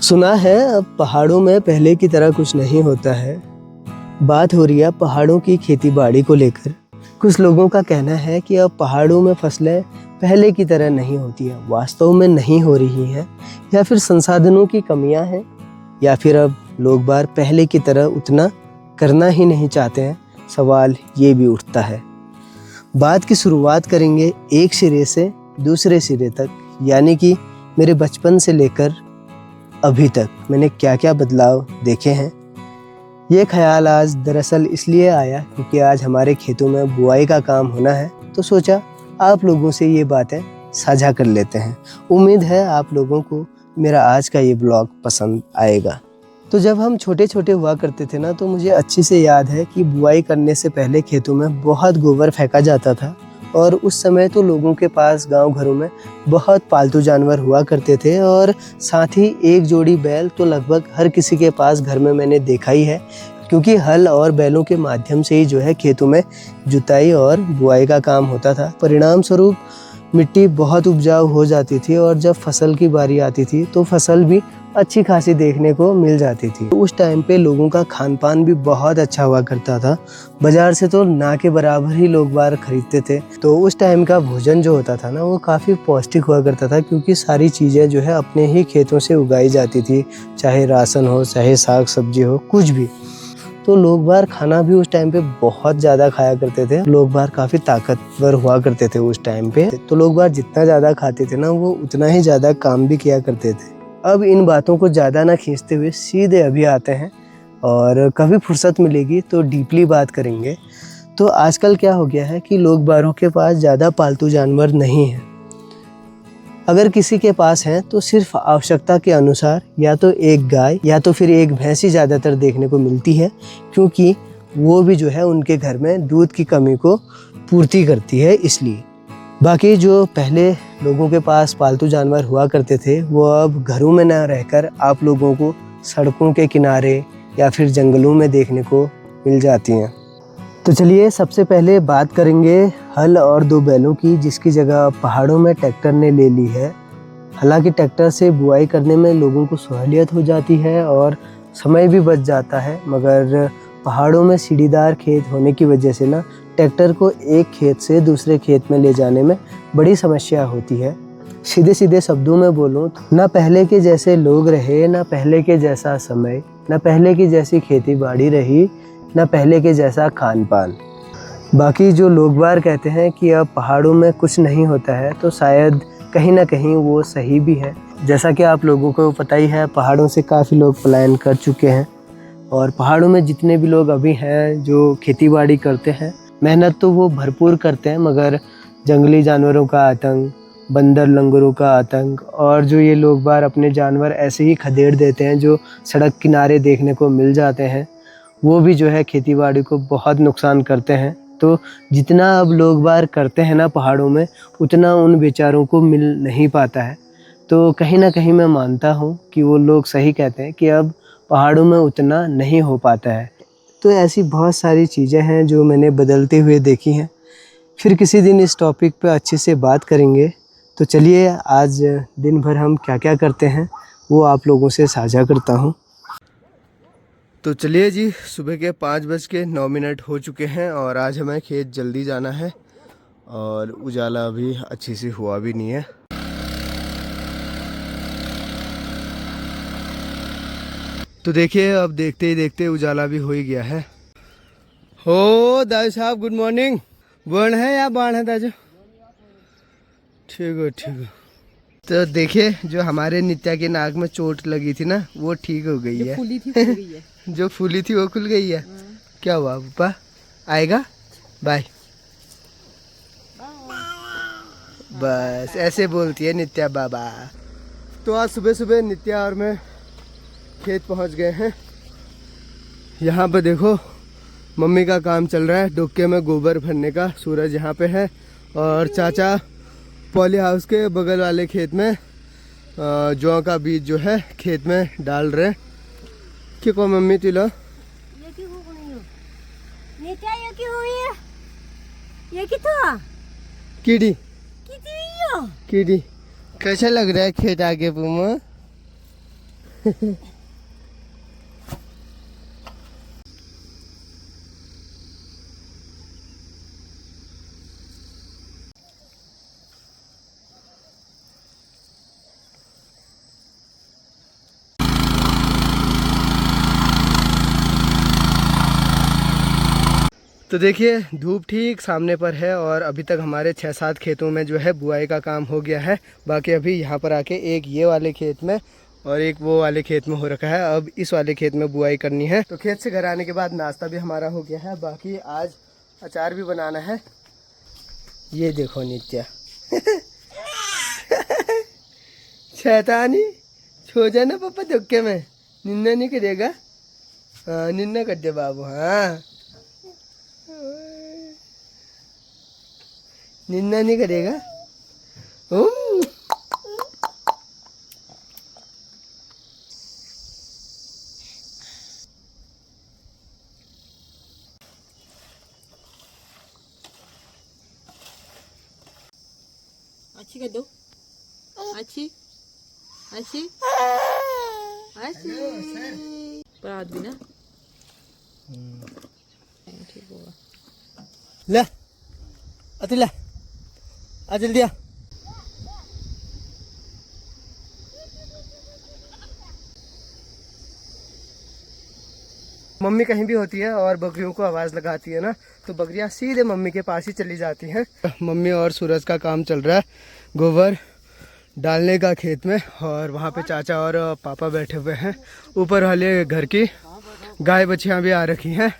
सुना है अब पहाड़ों में पहले की तरह कुछ नहीं होता है। बात हो रही है पहाड़ों की खेती बाड़ी को लेकर। कुछ लोगों का कहना है कि अब पहाड़ों में फसलें पहले की तरह नहीं होती हैं, वास्तव में नहीं हो रही हैं, या फिर संसाधनों की कमियां हैं, या फिर अब लोग बार पहले की तरह उतना करना ही नहीं चाहते हैं। सवाल ये भी उठता है। बात की शुरुआत करेंगे एक सिरे से दूसरे सिरे तक, यानी कि मेरे बचपन से लेकर अभी तक मैंने क्या क्या बदलाव देखे हैं। ये ख्याल आज दरअसल इसलिए आया क्योंकि आज हमारे खेतों में बुआई का काम होना है, तो सोचा आप लोगों से ये बातें साझा कर लेते हैं। उम्मीद है आप लोगों को मेरा आज का ये ब्लॉग पसंद आएगा। तो जब हम छोटे छोटे हुआ करते थे ना, तो मुझे अच्छी से याद है कि बुआई करने से पहले खेतों में बहुत गोबर फेंका जाता था। और उस समय तो लोगों के पास गांव घरों में बहुत पालतू जानवर हुआ करते थे, और साथ ही एक जोड़ी बैल तो लगभग हर किसी के पास घर में मैंने देखा ही है, क्योंकि हल और बैलों के माध्यम से ही जो है खेतों में जुताई और बुआई का काम होता था। परिणाम स्वरूप मिट्टी बहुत उपजाऊ हो जाती थी, और जब फसल की बारी आती थी तो फसल भी अच्छी खासी देखने को मिल जाती थी। उस टाइम पे लोगों का खान पान भी बहुत अच्छा हुआ करता था। बाजार से तो ना के बराबर ही लोग बार खरीदते थे। तो उस टाइम का भोजन जो होता था ना, वो काफ़ी पौष्टिक हुआ करता था, क्योंकि सारी चीज़ें जो है अपने ही खेतों से उगाई जाती थी, चाहे राशन हो, चाहे साग सब्जी हो, कुछ भी। तो लोग बार खाना भी उस टाइम पे बहुत ज़्यादा खाया करते थे। लोग बार काफ़ी ताकतवर हुआ करते थे उस टाइम पे। तो लोग बार जितना ज़्यादा खाते थे ना, वो उतना ही ज़्यादा काम भी किया करते थे। अब इन बातों को ज़्यादा ना खींचते हुए सीधे अभी आते हैं, और कभी फुर्सत मिलेगी तो डीपली बात करेंगे। तो आजकल क्या हो गया है कि लोग बारों के पास ज़्यादा पालतू जानवर नहीं हैं। अगर किसी के पास है तो सिर्फ आवश्यकता के अनुसार, या तो एक गाय या तो फिर एक भैंस ही ज़्यादातर देखने को मिलती है, क्योंकि वो भी जो है उनके घर में दूध की कमी को पूर्ति करती है। इसलिए बाकी जो पहले लोगों के पास पालतू जानवर हुआ करते थे, वो अब घरों में न रहकर आप लोगों को सड़कों के किनारे या फिर जंगलों में देखने को मिल जाती हैं। तो चलिए सबसे पहले बात करेंगे हल और दो बैलों की, जिसकी जगह पहाड़ों में ट्रैक्टर ने ले ली है। हालांकि ट्रैक्टर से बुआई करने में लोगों को सहूलियत हो जाती है और समय भी बच जाता है, मगर पहाड़ों में सीढ़ीदार खेत होने की वजह से ना ट्रैक्टर को एक खेत से दूसरे खेत में ले जाने में बड़ी समस्या होती है। सीधे सीधे शब्दों में बोलूँ तो ना पहले के जैसे लोग रहे, ना पहले के जैसा समय, ना पहले की जैसी खेती बाड़ी रही, ना पहले के जैसा खान पान। बाकी जो लोग बार कहते हैं कि अब पहाड़ों में कुछ नहीं होता है, तो शायद कहीं ना कहीं वो सही भी है। जैसा कि आप लोगों को पता ही है, पहाड़ों से काफ़ी लोग पलायन कर चुके हैं, और पहाड़ों में जितने भी लोग अभी हैं जो खेती बाड़ी करते हैं, मेहनत तो वो भरपूर करते हैं, मगर जंगली जानवरों का आतंक, बंदर लंगूरों का आतंक, और जो ये लोग बार अपने जानवर ऐसे ही खदेड़ देते हैं जो सड़क किनारे देखने को मिल जाते हैं, वो भी जो है खेती बाड़ी को बहुत नुकसान करते हैं। तो जितना अब लोग बार करते हैं ना पहाड़ों में, उतना उन बेचारों को मिल नहीं पाता है। तो कहीं ना कहीं मैं मानता हूँ कि वो लोग सही कहते हैं कि अब पहाड़ों में उतना नहीं हो पाता है। तो ऐसी बहुत सारी चीज़ें हैं जो मैंने बदलते हुए देखी हैं। फिर किसी दिन इस टॉपिक पे अच्छे से बात करेंगे। तो चलिए आज दिन भर हम क्या क्या करते हैं वो आप लोगों से साझा करता हूँ। तो चलिए जी, सुबह के 5:09 हो चुके हैं, और आज हमें खेत जल्दी जाना है, और उजाला अभी अच्छी सी हुआ भी नहीं है। तो देखिए अब देखते ही देखते उजाला भी हो ही गया है। हो दाजू साहब, गुड मॉर्निंग। बर्न है या बाण है दाजू? ठीक है। तो देखिए जो हमारे नित्या के नाक में चोट लगी थी ना, वो ठीक हो गई है। फूली थी, खुल गई है। जो फूली थी वो खुल गई है। क्या हुआ पापा? आएगा? बाय। बस ऐसे बोलती है नित्या बाबा। तो आज सुबह सुबह नित्या और मैं खेत पहुंच गए हैं। यहाँ पे देखो मम्मी का काम चल रहा है, डोके में गोबर भरने का। सूरज यहाँ पे है, और चाचा पॉली हाउस के बगल वाले खेत में जौ का बीज जो है खेत में डाल रहे। क्या को मम्मी तिलो कीड़ी कीड़ी कैसा लग रहा है खेत आगे पुमा? तो देखिए धूप ठीक सामने पर है और अभी तक हमारे 6-7 खेतों में जो है बुआई का काम हो गया है। बाकी अभी यहाँ पर आके एक ये वाले खेत में और एक वो वाले खेत में हो रखा है। अब इस वाले खेत में बुआई करनी है। तो खेत से घर आने के बाद नाश्ता भी हमारा हो गया है। बाकी आज अचार भी बनाना है। ये देखो नित्या शैतानी छो जाए ना पापा धक्के में, निन्ना नहीं करेगा। हाँ निन्ना कर दे बाबू, हाँ निन्ना नहीं करेगा। अच्छी कर दो, अच्छी अच्छी अच्छी पर आज भी ना ठीक होगा। ले अतुल ले आ जल्दी आ। मम्मी कहीं भी होती है और बकरियों को आवाज़ लगाती है ना, तो बकरियां सीधे मम्मी के पास ही चली जाती हैं। मम्मी और सूरज का काम चल रहा है गोबर डालने का खेत में, और वहाँ पे चाचा और पापा बैठे हुए हैं। ऊपर वाले घर की गाय बछियाँ भी आ रखी हैं।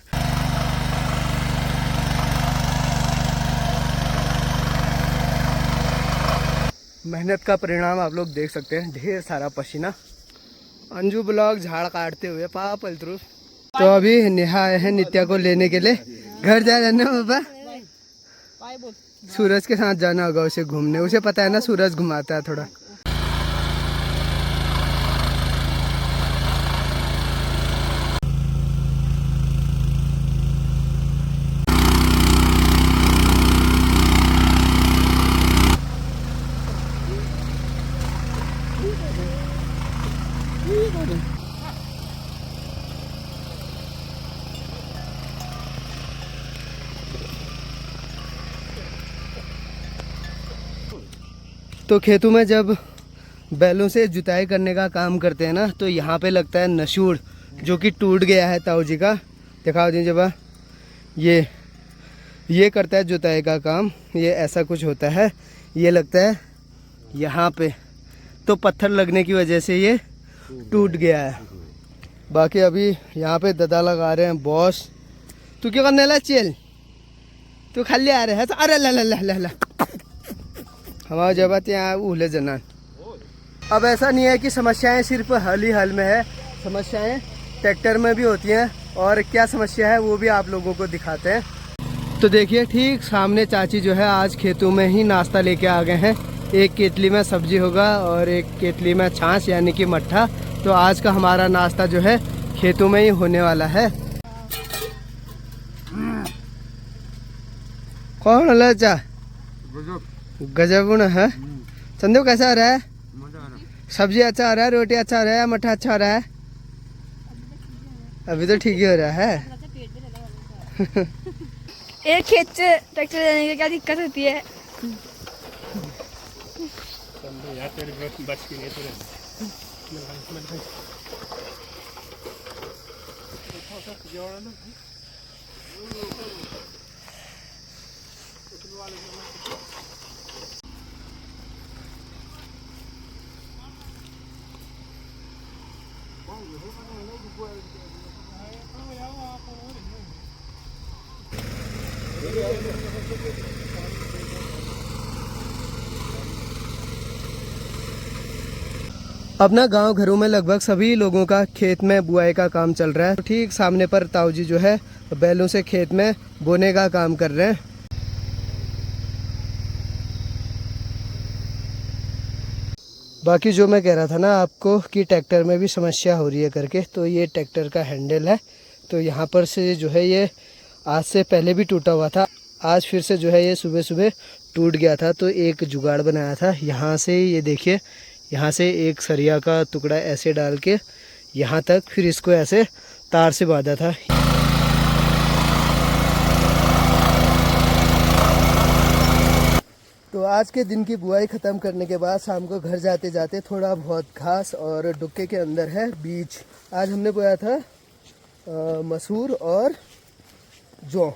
मेहनत का परिणाम आप लोग देख सकते हैं, ढेर सारा पसीना। अंजू ब्लॉग झाड़ काटते हुए पापल थ्रू। तो अभी नेहा आए हैं नित्या को लेने के लिए। घर जा रहे ना पापा, सूरज के साथ जाना होगा उसे घूमने। उसे पता है ना सूरज घुमाता है थोड़ा। तो खेतों में जब बैलों से जुताई करने का काम करते हैं ना, तो यहाँ पे लगता है नशूड़, जो कि टूट गया है ताऊ जी का। दिखाओ जी जब ये करता है जुताई का काम। ये ऐसा कुछ होता है, ये लगता है यहाँ पे, तो पत्थर लगने की वजह से ये टूट गया है। बाकी अभी यहाँ पे ददा लगा रहे हैं बॉस। तू क्यों करने ला चल, तू खाली आ रहे है तो अरे ला ला ला ला ला हमारा जब यहाँ उहले जनान। अब ऐसा नहीं है कि समस्याएं सिर्फ हल ही हल में है, समस्याएं ट्रैक्टर में भी होती हैं। और क्या समस्या है वो भी आप लोगों को दिखाते हैं। तो देखिए ठीक सामने चाची जो है आज खेतों में ही नाश्ता लेके आ गए हैं। एक केतली में सब्जी होगा और एक केतली में छाछ यानी कि मट्ठा। तो आज का हमारा नाश्ता जो है खेतों में ही होने वाला है। कौन है चा गजब है। संदेव कैसा आ रहा है? सब्जी अच्छा आ रहा है, रोटी अच्छा आ रहा है, मट्ठा अच्छा आ रहा है? अभी तो ठीक ही हो रहा है। एक खेत से ट्रैक्टर लेने की क्या दिक्कत होती है? अपना गांव घरों में लगभग सभी लोगों का खेत में बुआई का काम चल रहा है। तो ठीक सामने पर ताऊ जी जो है बैलों से खेत में बोने का काम कर रहे हैं। बाकी जो मैं कह रहा था ना आपको कि ट्रैक्टर में भी समस्या हो रही है करके, तो ये ट्रैक्टर का हैंडल है। तो यहाँ पर से जो है ये आज से पहले भी टूटा हुआ था, आज फिर से जो है ये सुबह सुबह टूट गया था। तो एक जुगाड़ बनाया था, यहाँ से ये देखिए यहाँ से एक सरिया का टुकड़ा ऐसे डाल के यहाँ तक, फिर इसको ऐसे तार से बांधा था। तो आज के दिन की बुआई ख़त्म करने के बाद शाम को घर जाते जाते थोड़ा बहुत घास और डुक्के के अंदर है बीज। आज हमने बोया था मसूर और जौ।